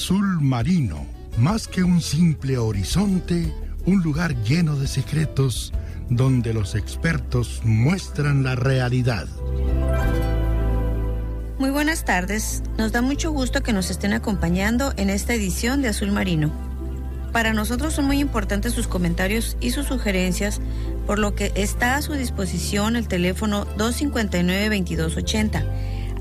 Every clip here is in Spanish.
Azul marino, más que un simple horizonte, un lugar lleno de secretos donde los expertos muestran la realidad. Muy buenas tardes, nos da mucho gusto que nos estén acompañando en esta edición de Azul Marino. Para nosotros son muy importantes sus comentarios y sus sugerencias, por lo que está a su disposición el teléfono 259-2280,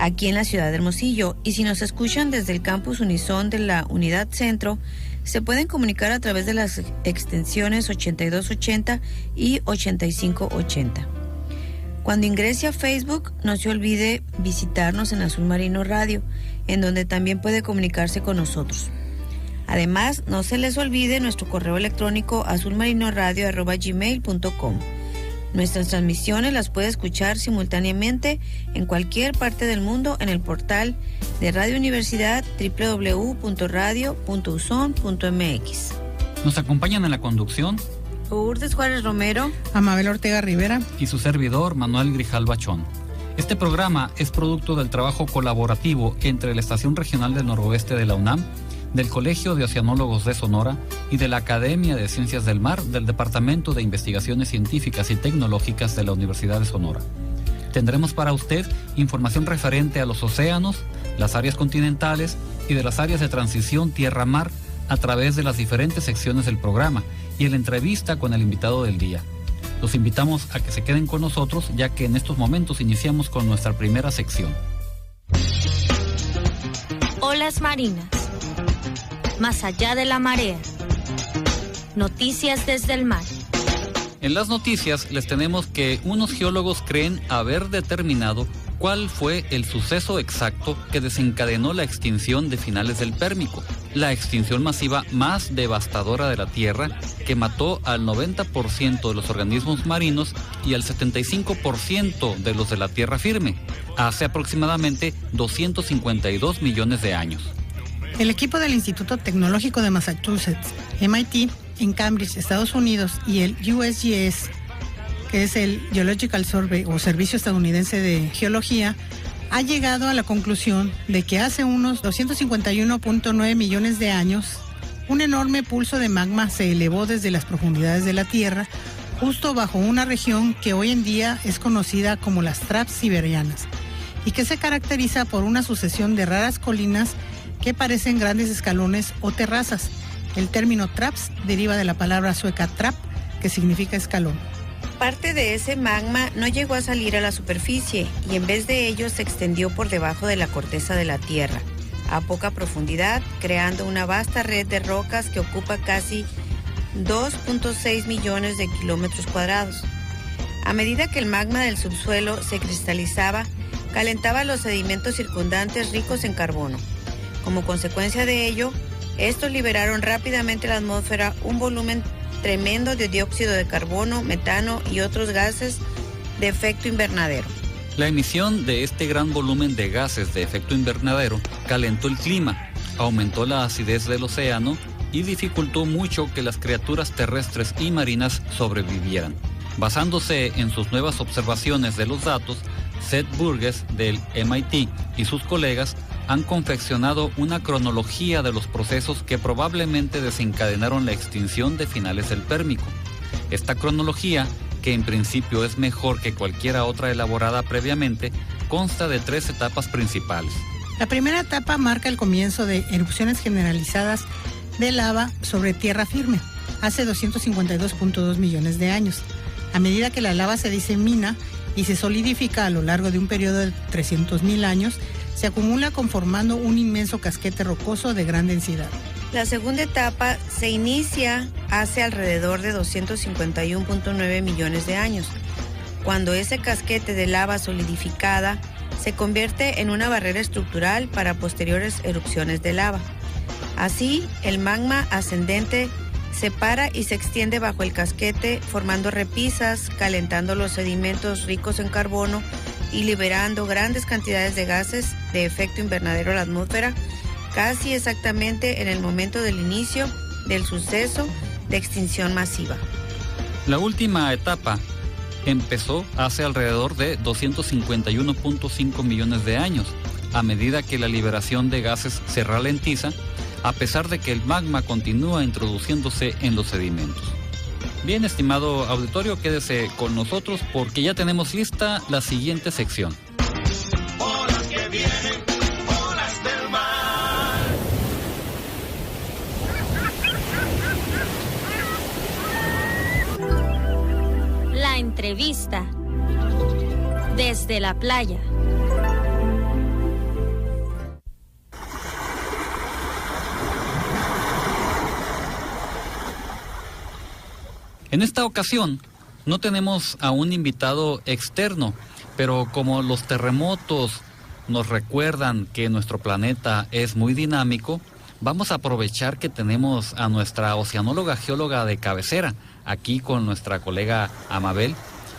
aquí en la ciudad de Hermosillo, y si nos escuchan desde el campus Unison de la Unidad Centro, se pueden comunicar a través de las extensiones 8280 y 8580. Cuando ingrese a Facebook, no se olvide visitarnos en Azul Marino Radio, en donde también puede comunicarse con nosotros. Además, no se les olvide nuestro correo electrónico azulmarinoradio@gmail.com. Nuestras transmisiones las puede escuchar simultáneamente en cualquier parte del mundo en el portal de Radio Universidad www.radio.uson.mx. Nos acompañan en la conducción Lourdes Juárez Romero, Amabel Ortega Rivera y su servidor Manuel Grijalva Chón. Este programa es producto del trabajo colaborativo entre la Estación Regional del Noroeste de la UNAM, del Colegio de Oceanólogos de Sonora y de la Academia de Ciencias del Mar del Departamento de Investigaciones Científicas y Tecnológicas de la Universidad de Sonora. Tendremos para usted información referente a los océanos, las áreas continentales y de las áreas de transición tierra-mar a través de las diferentes secciones del programa y en la entrevista con el invitado del día. Los invitamos a que se queden con nosotros, ya que en estos momentos iniciamos con nuestra primera sección. Olas marinas. Más allá de la marea. Noticias desde el mar. En las noticias les tenemos que unos geólogos creen haber determinado cuál fue el suceso exacto que desencadenó la extinción de finales del Pérmico, la extinción masiva más devastadora de la Tierra, que mató al 90% de los organismos marinos y al 75% de los de la tierra firme, hace aproximadamente 252 millones de años. El equipo del Instituto Tecnológico de Massachusetts, MIT, en Cambridge, Estados Unidos, y el USGS, que es el Geological Survey o Servicio Estadounidense de Geología, ha llegado a la conclusión de que hace unos 251.9 millones de años, un enorme pulso de magma se elevó desde las profundidades de la Tierra, justo bajo una región que hoy en día es conocida como las Traps siberianas, y que se caracteriza por una sucesión de raras colinas que parecen grandes escalones o terrazas. El término traps deriva de la palabra sueca trap, que significa escalón. Parte de ese magma no llegó a salir a la superficie y en vez de ello se extendió por debajo de la corteza de la Tierra, a poca profundidad, creando una vasta red de rocas que ocupa casi 2.6 millones de kilómetros cuadrados. A medida que el magma del subsuelo se cristalizaba, calentaba los sedimentos circundantes ricos en carbono. Como consecuencia de ello, estos liberaron rápidamente a la atmósfera un volumen tremendo de dióxido de carbono, metano y otros gases de efecto invernadero. La emisión de este gran volumen de gases de efecto invernadero calentó el clima, aumentó la acidez del océano y dificultó mucho que las criaturas terrestres y marinas sobrevivieran. Basándose en sus nuevas observaciones de los datos, Seth Burgess del MIT y sus colegas han confeccionado una cronología de los procesos que probablemente desencadenaron la extinción de finales del Pérmico. Esta cronología, que en principio es mejor que cualquiera otra elaborada previamente, consta de 3 etapas principales. La primera etapa marca el comienzo de erupciones generalizadas de lava sobre tierra firme, hace 252.2 millones de años. A medida que la lava se disemina y se solidifica a lo largo de un periodo de 300.000 años, se acumula conformando un inmenso casquete rocoso de gran densidad. La segunda etapa se inicia hace alrededor de 251.9 millones de años, cuando ese casquete de lava solidificada se convierte en una barrera estructural para posteriores erupciones de lava. Así, el magma ascendente se para y se extiende bajo el casquete, formando repisas, calentando los sedimentos ricos en carbono y liberando grandes cantidades de gases de efecto invernadero a la atmósfera, casi exactamente en el momento del inicio del suceso de extinción masiva. La última etapa empezó hace alrededor de 251.5 millones de años. A medida que la liberación de gases se ralentiza, a pesar de que el magma continúa introduciéndose en los sedimentos. Bien, estimado auditorio, quédese con nosotros porque ya tenemos lista la siguiente sección. Olas que vienen, olas del mar. La entrevista desde la playa. En esta ocasión no tenemos a un invitado externo, pero como los terremotos nos recuerdan que nuestro planeta es muy dinámico, vamos a aprovechar que tenemos a nuestra oceanóloga geóloga de cabecera, aquí con nuestra colega Amabel,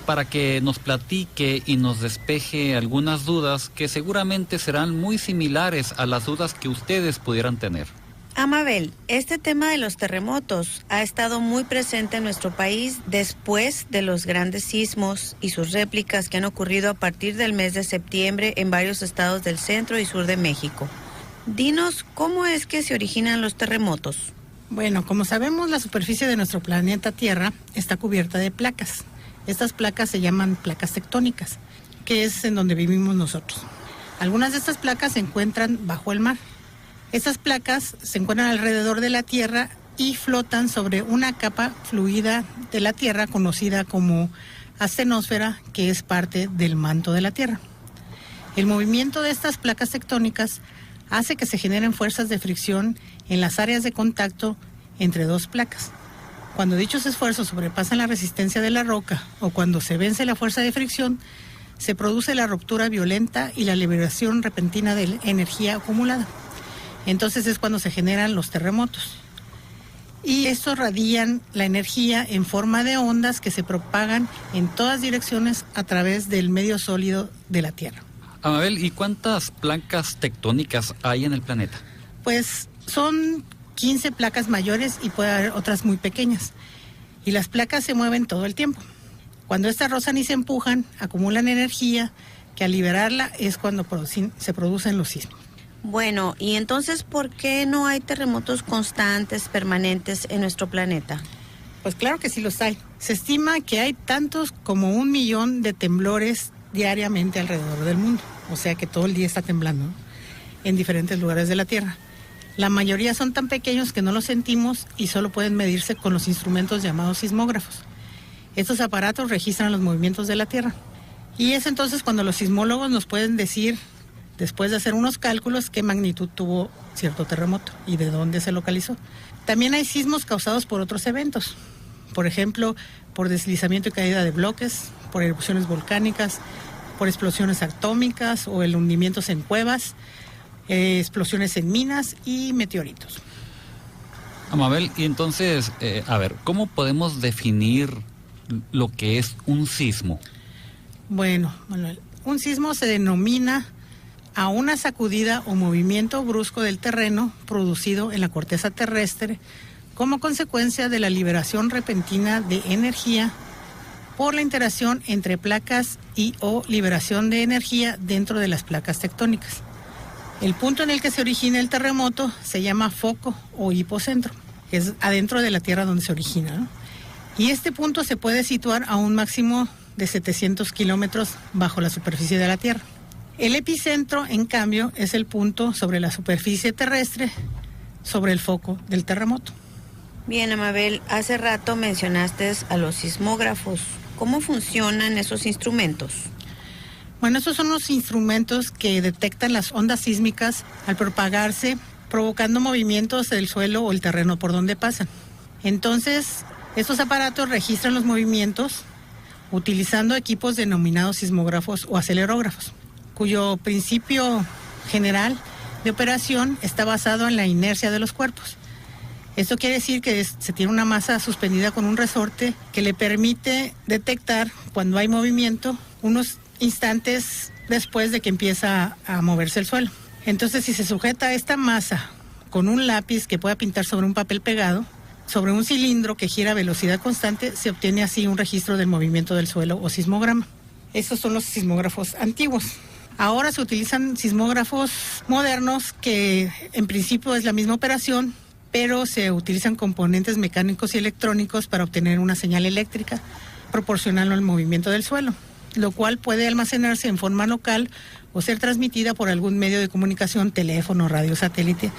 para que nos platique y nos despeje algunas dudas que seguramente serán muy similares a las dudas que ustedes pudieran tener. Amabel, este tema de los terremotos ha estado muy presente en nuestro país después de los grandes sismos y sus réplicas que han ocurrido a partir del mes de septiembre en varios estados del centro y sur de México. Dinos, ¿cómo es que se originan los terremotos? Bueno, como sabemos, la superficie de nuestro planeta Tierra está cubierta de placas. Estas placas se llaman placas tectónicas, que es en donde vivimos nosotros. Algunas de estas placas se encuentran bajo el mar. Estas placas se encuentran alrededor de la Tierra y flotan sobre una capa fluida de la Tierra conocida como astenosfera, que es parte del manto de la Tierra. El movimiento de estas placas tectónicas hace que se generen fuerzas de fricción en las áreas de contacto entre dos placas. Cuando dichos esfuerzos sobrepasan la resistencia de la roca o cuando se vence la fuerza de fricción, se produce la ruptura violenta y la liberación repentina de energía acumulada. Entonces es cuando se generan los terremotos. Y estos radian la energía en forma de ondas que se propagan en todas direcciones a través del medio sólido de la Tierra. Amabel, ¿y cuántas placas tectónicas hay en el planeta? Pues son 15 placas mayores y puede haber otras muy pequeñas. Y las placas se mueven todo el tiempo. Cuando estas rozan y se empujan, acumulan energía que al liberarla es cuando se producen los sismos. Bueno, ¿y entonces por qué no hay terremotos constantes, permanentes en nuestro planeta? Pues claro que sí los hay. Se estima que hay tantos como 1 millón de temblores diariamente alrededor del mundo. O sea que todo el día está temblando, ¿no?, en diferentes lugares de la Tierra. La mayoría son tan pequeños que no los sentimos y solo pueden medirse con los instrumentos llamados sismógrafos. Estos aparatos registran los movimientos de la Tierra. Y es entonces cuando los sismólogos nos pueden decir, después de hacer unos cálculos, qué magnitud tuvo cierto terremoto y de dónde se localizó. También hay sismos causados por otros eventos. Por ejemplo, por deslizamiento y caída de bloques, por erupciones volcánicas, por explosiones atómicas o el hundimientos en cuevas, explosiones en minas y meteoritos. Amabel, y entonces, ¿cómo podemos definir lo que es un sismo? Bueno, Manuel, un sismo se denomina a una sacudida o movimiento brusco del terreno producido en la corteza terrestre como consecuencia de la liberación repentina de energía por la interacción entre placas y o liberación de energía dentro de las placas tectónicas. El punto en el que se origina el terremoto se llama foco o hipocentro, que es adentro de la Tierra donde se origina, ¿no? Y este punto se puede situar a un máximo de 700 kilómetros bajo la superficie de la Tierra. El epicentro, en cambio, es el punto sobre la superficie terrestre, sobre el foco del terremoto. Bien, Amabel, hace rato mencionaste a los sismógrafos. ¿Cómo funcionan esos instrumentos? Bueno, estos son los instrumentos que detectan las ondas sísmicas al propagarse, provocando movimientos del suelo o el terreno por donde pasan. Entonces, estos aparatos registran los movimientos utilizando equipos denominados sismógrafos o acelerógrafos, cuyo principio general de operación está basado en la inercia de los cuerpos. Esto quiere decir que se tiene una masa suspendida con un resorte que le permite detectar cuando hay movimiento unos instantes después de que empieza a moverse el suelo. Entonces, si se sujeta esta masa con un lápiz que pueda pintar sobre un papel pegado, sobre un cilindro que gira a velocidad constante, se obtiene así un registro del movimiento del suelo o sismograma. Estos son los sismógrafos antiguos. Ahora se utilizan sismógrafos modernos que en principio es la misma operación, pero se utilizan componentes mecánicos y electrónicos para obtener una señal eléctrica proporcional al movimiento del suelo, lo cual puede almacenarse en forma local o ser transmitida por algún medio de comunicación, teléfono, radio, satélite,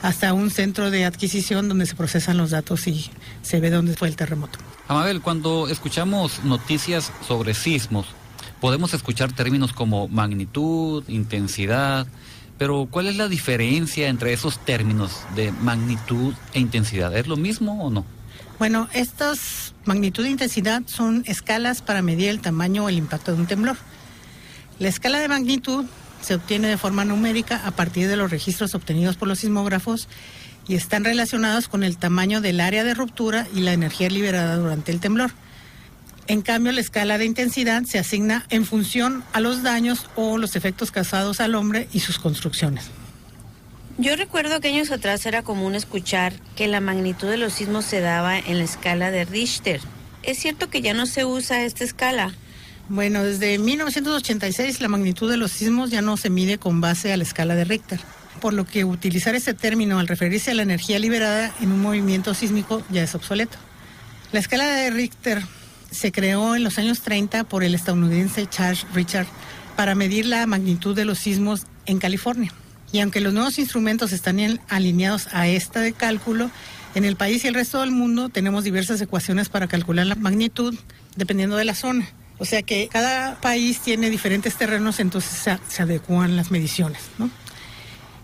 hasta un centro de adquisición donde se procesan los datos y se ve dónde fue el terremoto. Amabel, cuando escuchamos noticias sobre sismos, podemos escuchar términos como magnitud, intensidad, pero ¿cuál es la diferencia entre esos términos de magnitud e intensidad? ¿Es lo mismo o no? Bueno, estos magnitud e intensidad son escalas para medir el tamaño o el impacto de un temblor. La escala de magnitud se obtiene de forma numérica a partir de los registros obtenidos por los sismógrafos y están relacionados con el tamaño del área de ruptura y la energía liberada durante el temblor. En cambio, la escala de intensidad se asigna en función a los daños o los efectos causados al hombre y sus construcciones. Yo recuerdo que años atrás era común escuchar que la magnitud de los sismos se daba en la escala de Richter. ¿Es cierto que ya no se usa esta escala? Bueno, desde 1986 la magnitud de los sismos ya no se mide con base a la escala de Richter, por lo que utilizar ese término al referirse a la energía liberada en un movimiento sísmico ya es obsoleto. La escala de Richter se creó en los años 30 por el estadounidense Charles Richard para medir la magnitud de los sismos en California. Y aunque los nuevos instrumentos están alineados a esta de cálculo, en el país y el resto del mundo tenemos diversas ecuaciones para calcular la magnitud dependiendo de la zona. O sea que cada país tiene diferentes terrenos, entonces se adecúan las mediciones, ¿no?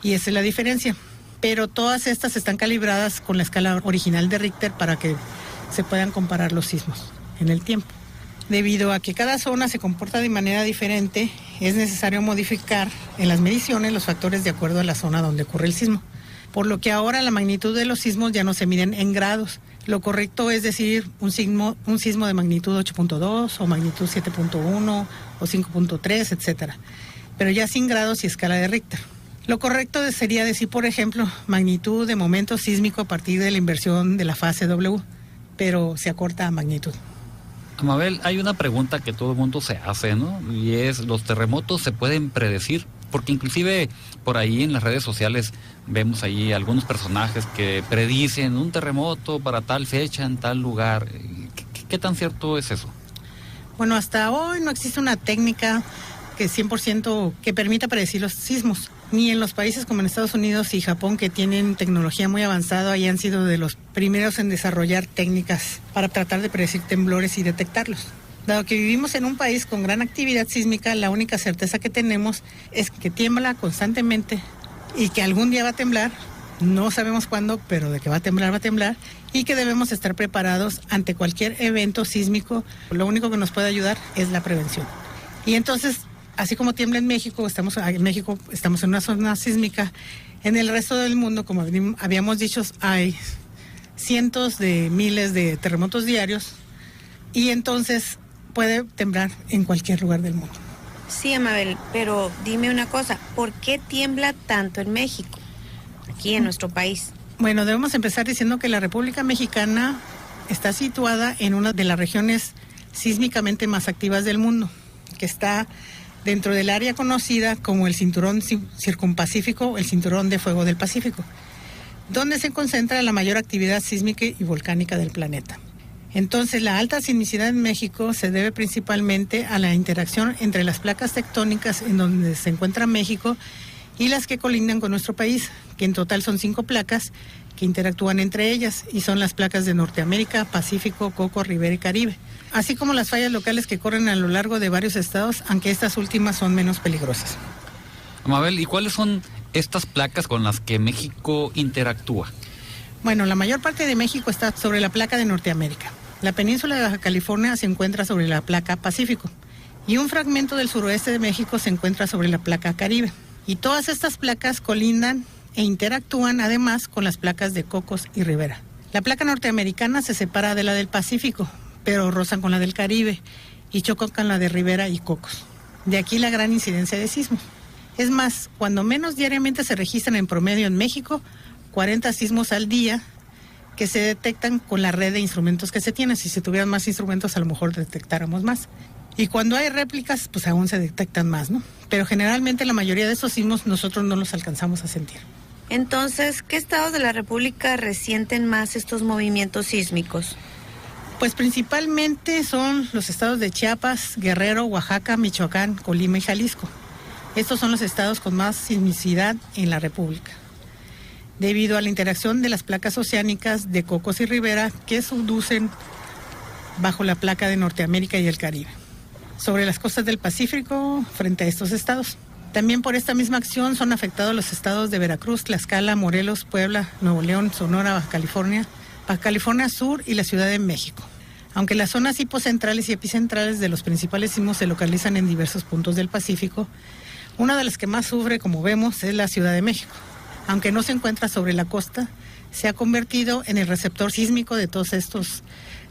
Y esa es la diferencia. Pero todas estas están calibradas con la escala original de Richter para que se puedan comparar los sismos en el tiempo. Debido a que cada zona se comporta de manera diferente, es necesario modificar en las mediciones los factores de acuerdo a la zona donde ocurre el sismo. Por lo que ahora la magnitud de los sismos ya no se miden en grados. Lo correcto es decir un sismo de magnitud 8.2 o magnitud 7.1 o 5.3, etcétera. Pero ya sin grados y escala de Richter. Lo correcto sería decir, por ejemplo, magnitud de momento sísmico a partir de la inversión de la fase W, pero se acorta a magnitud. Amabel, hay una pregunta que todo el mundo se hace, ¿no? Y es, ¿los terremotos se pueden predecir? Porque inclusive por ahí en las redes sociales vemos ahí algunos personajes que predicen un terremoto para tal fecha en tal lugar. ¿Qué tan cierto es eso? Bueno, hasta hoy no existe una técnica que 100% que permita predecir los sismos. Ni en los países como en Estados Unidos y Japón, que tienen tecnología muy avanzada, hayan sido de los primeros en desarrollar técnicas para tratar de predecir temblores y detectarlos. Dado que vivimos en un país con gran actividad sísmica, la única certeza que tenemos es que tiembla constantemente y que algún día va a temblar. No sabemos cuándo, pero de que va a temblar, y que debemos estar preparados ante cualquier evento sísmico. Lo único que nos puede ayudar es la prevención. Y entonces, así como tiembla en México, estamos en una zona sísmica. En el resto del mundo, como habíamos dicho, hay cientos de miles de terremotos diarios y entonces puede temblar en cualquier lugar del mundo. Sí, Amabel, pero dime una cosa, ¿por qué tiembla tanto en México, aquí en nuestro país? Bueno, debemos empezar diciendo que la República Mexicana está situada en una de las regiones sísmicamente más activas del mundo, que está dentro del área conocida como el Cinturón Circumpacífico, el Cinturón de Fuego del Pacífico, donde se concentra la mayor actividad sísmica y volcánica del planeta. Entonces, la alta sismicidad en México se debe principalmente a la interacción entre las placas tectónicas en donde se encuentra México y las que colindan con nuestro país, que en total son 5 placas que interactúan entre ellas, y son las placas de Norteamérica, Pacífico, Coco, Ribera y Caribe, así como las fallas locales que corren a lo largo de varios estados, aunque estas últimas son menos peligrosas. Amabel, ¿y cuáles son estas placas con las que México interactúa? Bueno, la mayor parte de México está sobre la placa de Norteamérica. La península de Baja California se encuentra sobre la placa Pacífico y un fragmento del suroeste de México se encuentra sobre la placa Caribe. Y todas estas placas colindan e interactúan además con las placas de Cocos y Ribera. La placa norteamericana se separa de la del Pacífico, pero rozan con la del Caribe y chocan con la de Ribera y Cocos. De aquí la gran incidencia de sismos. Es más, cuando menos diariamente se registran en promedio en México 40 sismos al día que se detectan con la red de instrumentos que se tiene. Si se tuvieran más instrumentos, a lo mejor detectáramos más. Y cuando hay réplicas, pues aún se detectan más, ¿no? pero generalmente la mayoría de estos sismos nosotros no los alcanzamos a sentir. Entonces, ¿qué estados de la República resienten más estos movimientos sísmicos? Pues principalmente son los estados de Chiapas, Guerrero, Oaxaca, Michoacán, Colima y Jalisco. Estos son los estados con más sismicidad en la República, debido a la interacción de las placas oceánicas de Cocos y Rivera que subducen bajo la placa de Norteamérica y el Caribe, sobre las costas del Pacífico frente a estos estados. También por esta misma acción son afectados los estados de Veracruz, Tlaxcala, Morelos, Puebla, Nuevo León, Sonora, Baja California Sur y la Ciudad de México. Aunque las zonas hipocentrales y epicentrales de los principales sismos se localizan en diversos puntos del Pacífico, una de las que más sufre, como vemos, es la Ciudad de México. Aunque no se encuentra sobre la costa, se ha convertido en el receptor sísmico de todos estos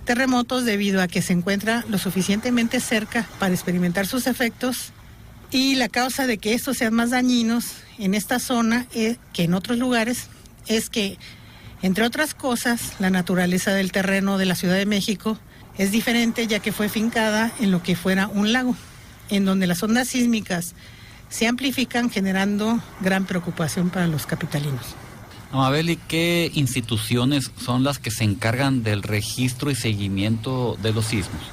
terremotos debido a que se encuentra lo suficientemente cerca para experimentar sus efectos, y la causa de que estos sean más dañinos en esta zona que en otros lugares es que, entre otras cosas, la naturaleza del terreno de la Ciudad de México es diferente, ya que fue fincada en lo que fuera un lago, en donde las ondas sísmicas se amplifican, generando gran preocupación para los capitalinos. Amabel, ¿qué instituciones son las que se encargan del registro y seguimiento de los sismos?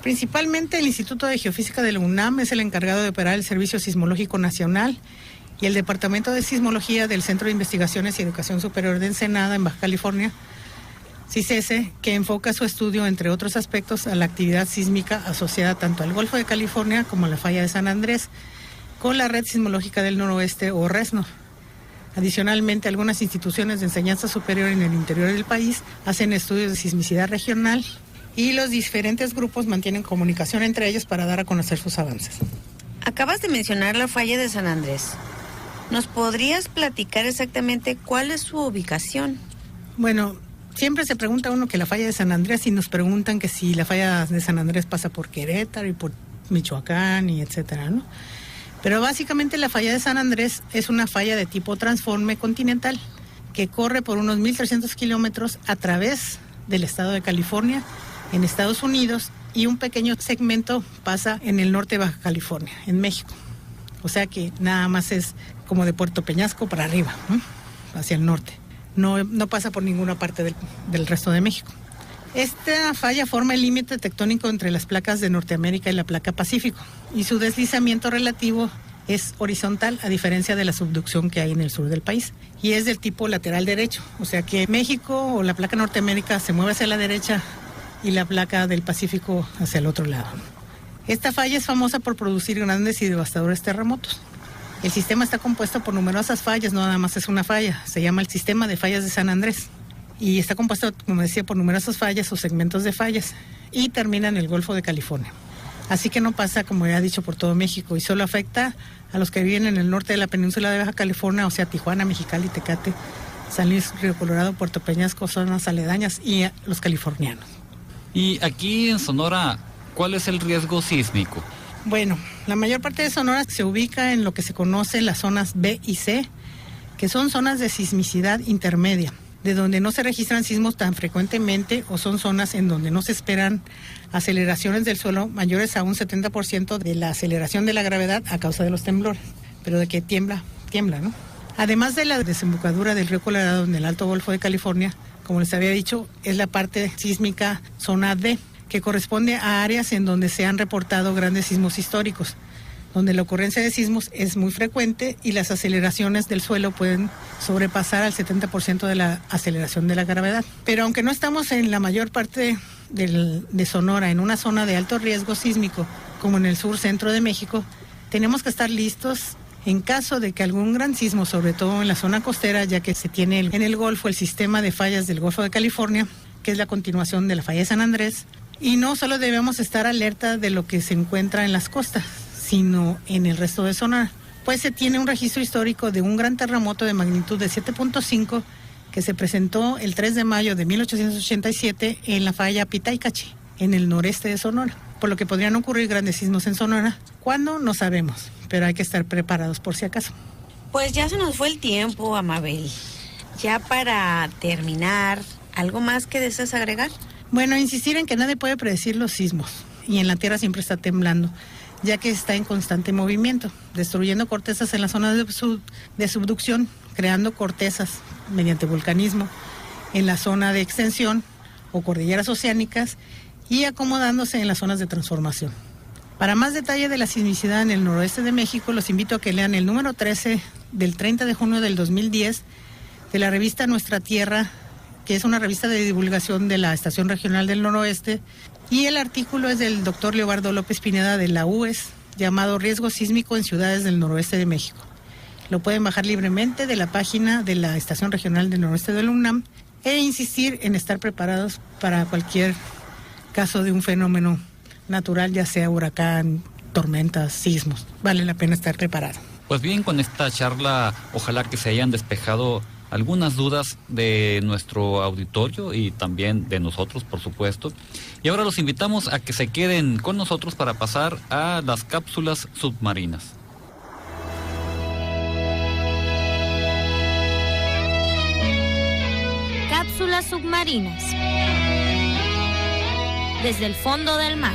Principalmente el Instituto de Geofísica de la UNAM es el encargado de operar el Servicio Sismológico Nacional, y el Departamento de Sismología del Centro de Investigaciones y Educación Superior de Ensenada, en Baja California, CICESE, que enfoca su estudio, entre otros aspectos, a la actividad sísmica asociada tanto al Golfo de California como a la falla de San Andrés, con la Red Sismológica del Noroeste, o RESNOR. Adicionalmente, algunas instituciones de enseñanza superior en el interior del país hacen estudios de sismicidad regional, y los diferentes grupos mantienen comunicación entre ellos para dar a conocer sus avances. Acabas de mencionar la falla de San Andrés. ¿Nos podrías platicar exactamente cuál es su ubicación? Bueno, siempre se pregunta uno que la falla de San Andrés, y nos preguntan que si la falla de San Andrés pasa por Querétaro y por Michoacán y etcétera, ¿no? Pero básicamente la falla de San Andrés es una falla de tipo transforme continental que corre por unos 1.300 kilómetros a través del estado de California, en Estados Unidos, y un pequeño segmento pasa en el norte de Baja California, en México. O sea que nada más es como de Puerto Peñasco para arriba, ¿no?, hacia el norte. No pasa por ninguna parte del resto de México. Esta falla forma el límite tectónico entre las placas de Norteamérica y la placa Pacífico, y su deslizamiento relativo es horizontal, a diferencia de la subducción que hay en el sur del país, y es del tipo lateral derecho, o sea que México o la placa Norteamérica se mueve hacia la derecha y la placa del Pacífico hacia el otro lado. Esta falla es famosa por producir grandes y devastadores terremotos. El sistema está compuesto por numerosas fallas, no nada más es una falla, se llama el Sistema de Fallas de San Andrés, y está compuesto, como decía, por numerosas fallas o segmentos de fallas, y termina en el Golfo de California. Así que no pasa, como ya he dicho, por todo México, y solo afecta a los que viven en el norte de la península de Baja California, o sea, Tijuana, Mexicali, Tecate, San Luis, Río Colorado, Puerto Peñasco, zonas aledañas, y a los californianos. Y aquí en Sonora, ¿cuál es el riesgo sísmico? Bueno, la mayor parte de Sonora se ubica en lo que se conoce las zonas B y C, que son zonas de sismicidad intermedia, de donde no se registran sismos tan frecuentemente, o son zonas en donde no se esperan aceleraciones del suelo mayores a un 70% de la aceleración de la gravedad a causa de los temblores, pero de que tiembla, ¿no? Además de la desembocadura del río Colorado en el Alto Golfo de California, como les había dicho, es la parte sísmica zona D, que corresponde a áreas en donde se han reportado grandes sismos históricos, donde la ocurrencia de sismos es muy frecuente y las aceleraciones del suelo pueden sobrepasar al 70% de la aceleración de la gravedad. Pero aunque no estamos en la mayor parte de Sonora, en una zona de alto riesgo sísmico, como en el sur centro de México, tenemos que estar listos en caso de que algún gran sismo, sobre todo en la zona costera, ya que se tiene en el Golfo el sistema de fallas del Golfo de California, que es la continuación de la falla de San Andrés, y no solo debemos estar alerta de lo que se encuentra en las costas, sino en el resto de Sonora, pues se tiene un registro histórico de un gran terremoto de magnitud de 7.5 que se presentó el 3 de mayo de 1887 en la falla Pitaycachi, en el noreste de Sonora, por lo que podrían ocurrir grandes sismos en Sonora. ¿Cuándo? No sabemos, pero hay que estar preparados por si acaso. Pues ya se nos fue el tiempo, Amabel. Ya para terminar, ¿algo más que deseas agregar? Bueno, insistir en que nadie puede predecir los sismos, y en la Tierra siempre está temblando. ya que está en constante movimiento, destruyendo cortezas en la zona de subducción, creando cortezas mediante volcanismo en la zona de extensión o cordilleras oceánicas y acomodándose en las zonas de transformación. Para más detalle de la sismicidad en el noroeste de México, los invito a que lean el número 13 del 30 de junio del 2010 de la revista Nuestra Tierra, que es una revista de divulgación de la Estación Regional del Noroeste, y el artículo es del doctor Leobardo López Pineda de la UES, llamado Riesgo Sísmico en Ciudades del Noroeste de México. Lo pueden bajar libremente de la página de la Estación Regional del Noroeste de la UNAM e insistir en estar preparados para cualquier caso de un fenómeno natural, ya sea huracán, tormentas, sismos. Vale la pena estar preparado. Pues bien, con esta charla, ojalá que se hayan despejado algunas dudas de nuestro auditorio y también de nosotros, por supuesto. Y ahora los invitamos a que se queden con nosotros para pasar a las cápsulas submarinas. Cápsulas submarinas. Desde el fondo del mar.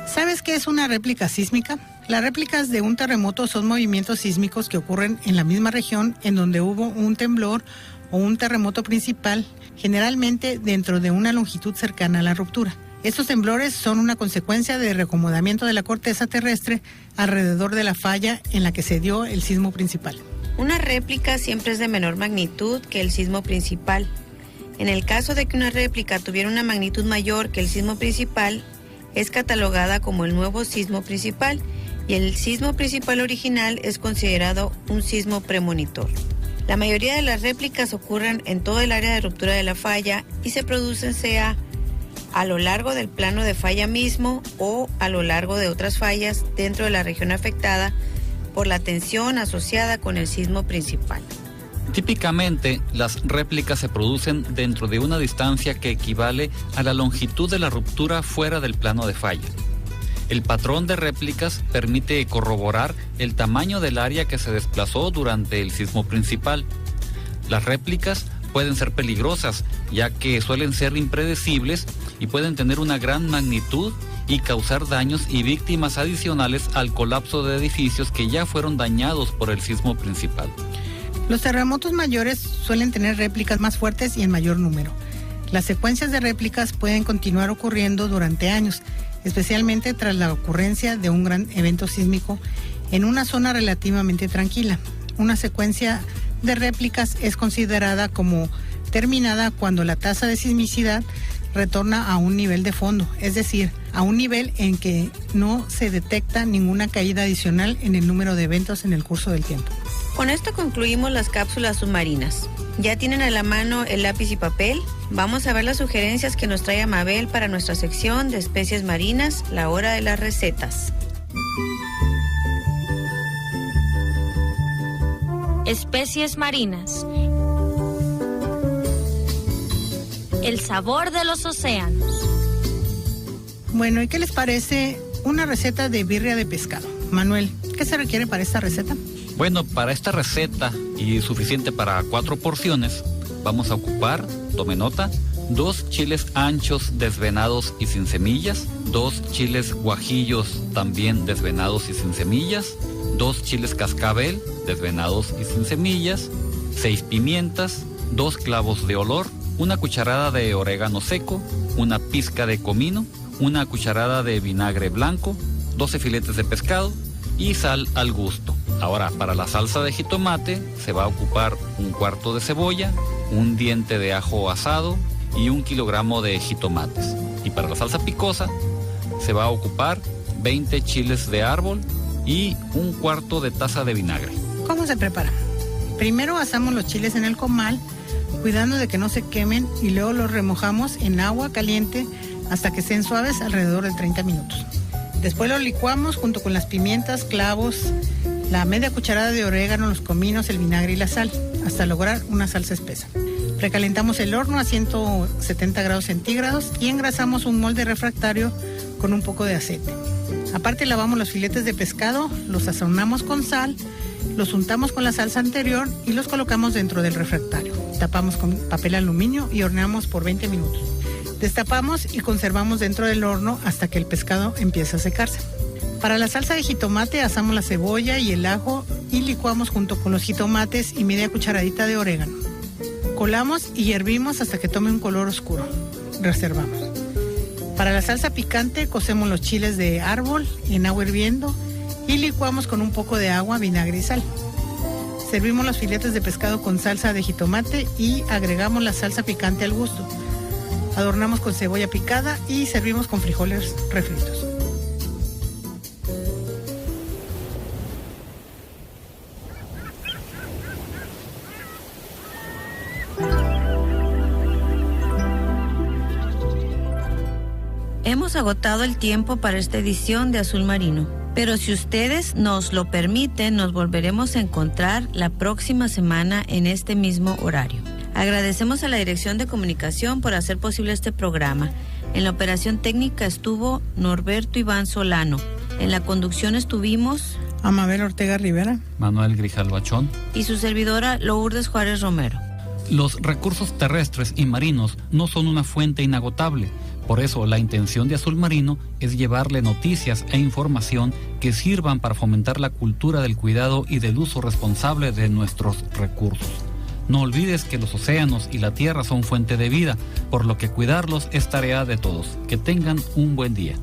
¿Sabes qué es una réplica sísmica? Las réplicas de un terremoto son movimientos sísmicos que ocurren en la misma región en donde hubo un temblor o un terremoto principal, generalmente dentro de una longitud cercana a la ruptura. Estos temblores son una consecuencia de reacomodamiento de la corteza terrestre alrededor de la falla en la que se dio el sismo principal. Una réplica siempre es de menor magnitud que el sismo principal. En el caso de que una réplica tuviera una magnitud mayor que el sismo principal, es catalogada como el nuevo sismo principal y el sismo principal original es considerado un sismo premonitor. La mayoría de las réplicas ocurren en todo el área de ruptura de la falla y se producen sea a lo largo del plano de falla mismo o a lo largo de otras fallas dentro de la región afectada por la tensión asociada con el sismo principal. Típicamente, las réplicas se producen dentro de una distancia que equivale a la longitud de la ruptura fuera del plano de falla. El patrón de réplicas permite corroborar el tamaño del área que se desplazó durante el sismo principal. Las réplicas pueden ser peligrosas, ya que suelen ser impredecibles y pueden tener una gran magnitud y causar daños y víctimas adicionales al colapso de edificios que ya fueron dañados por el sismo principal. Los terremotos mayores suelen tener réplicas más fuertes y en mayor número. Las secuencias de réplicas pueden continuar ocurriendo durante años, especialmente tras la ocurrencia de un gran evento sísmico en una zona relativamente tranquila. Una secuencia de réplicas es considerada como terminada cuando la tasa de sismicidad retorna a un nivel de fondo, es decir, a un nivel en que no se detecta ninguna caída adicional en el número de eventos en el curso del tiempo. Con esto concluimos las cápsulas submarinas. ¿Ya tienen a la mano el lápiz y papel? Vamos a ver las sugerencias que nos trae Mabel para nuestra sección de especies marinas, la hora de las recetas. Especies marinas. El sabor de los océanos. Bueno, ¿y qué les parece una receta de birria de pescado? Manuel, ¿qué se requiere para esta receta? Bueno, para esta receta y suficiente para 4 porciones, vamos a ocupar, tome nota, 2 chiles anchos desvenados y sin semillas, 2 chiles guajillos también desvenados y sin semillas, 2 chiles cascabel desvenados y sin semillas, 6 pimientas, 2 clavos de olor, una cucharada de orégano seco, una pizca de comino, una cucharada de vinagre blanco, 12 filetes de pescado y sal al gusto. Ahora, para la salsa de jitomate se va a ocupar un cuarto de cebolla, un diente de ajo asado y 1 kilogramo de jitomates. Y para la salsa picosa se va a ocupar 20 chiles de árbol y 1/4 de taza de vinagre. ¿Cómo se prepara? Primero asamos los chiles en el comal, cuidando de que no se quemen, y luego los remojamos en agua caliente hasta que estén suaves alrededor de 30 minutos. Después los licuamos junto con las pimientas, clavos, la media cucharada de orégano, los cominos, el vinagre y la sal, hasta lograr una salsa espesa. Recalentamos el horno a 170 grados centígrados y engrasamos un molde refractario con un poco de aceite. Aparte lavamos los filetes de pescado, los sazonamos con sal, los untamos con la salsa anterior y los colocamos dentro del refractario. Tapamos con papel aluminio y horneamos por 20 minutos. Destapamos y conservamos dentro del horno hasta que el pescado empiece a secarse. Para la salsa de jitomate asamos la cebolla y el ajo y licuamos junto con los jitomates y media cucharadita de orégano. Colamos y hervimos hasta que tome un color oscuro. Reservamos. Para la salsa picante cocemos los chiles de árbol en agua hirviendo y licuamos con un poco de agua, vinagre y sal. Servimos los filetes de pescado con salsa de jitomate y agregamos la salsa picante al gusto. Adornamos con cebolla picada y servimos con frijoles refritos. Hemos agotado el tiempo para esta edición de Azul Marino, pero si ustedes nos lo permiten, nos volveremos a encontrar la próxima semana en este mismo horario. Agradecemos a la Dirección de Comunicación por hacer posible este programa. En la operación técnica estuvo Norberto Iván Solano. En la conducción estuvimos Amabel Ortega Rivera, Manuel Grijalva Chón y su servidora Lourdes Juárez Romero. Los recursos terrestres y marinos no son una fuente inagotable. Por eso, la intención de Azul Marino es llevarle noticias e información que sirvan para fomentar la cultura del cuidado y del uso responsable de nuestros recursos. No olvides que los océanos y la tierra son fuente de vida, por lo que cuidarlos es tarea de todos. Que tengan un buen día.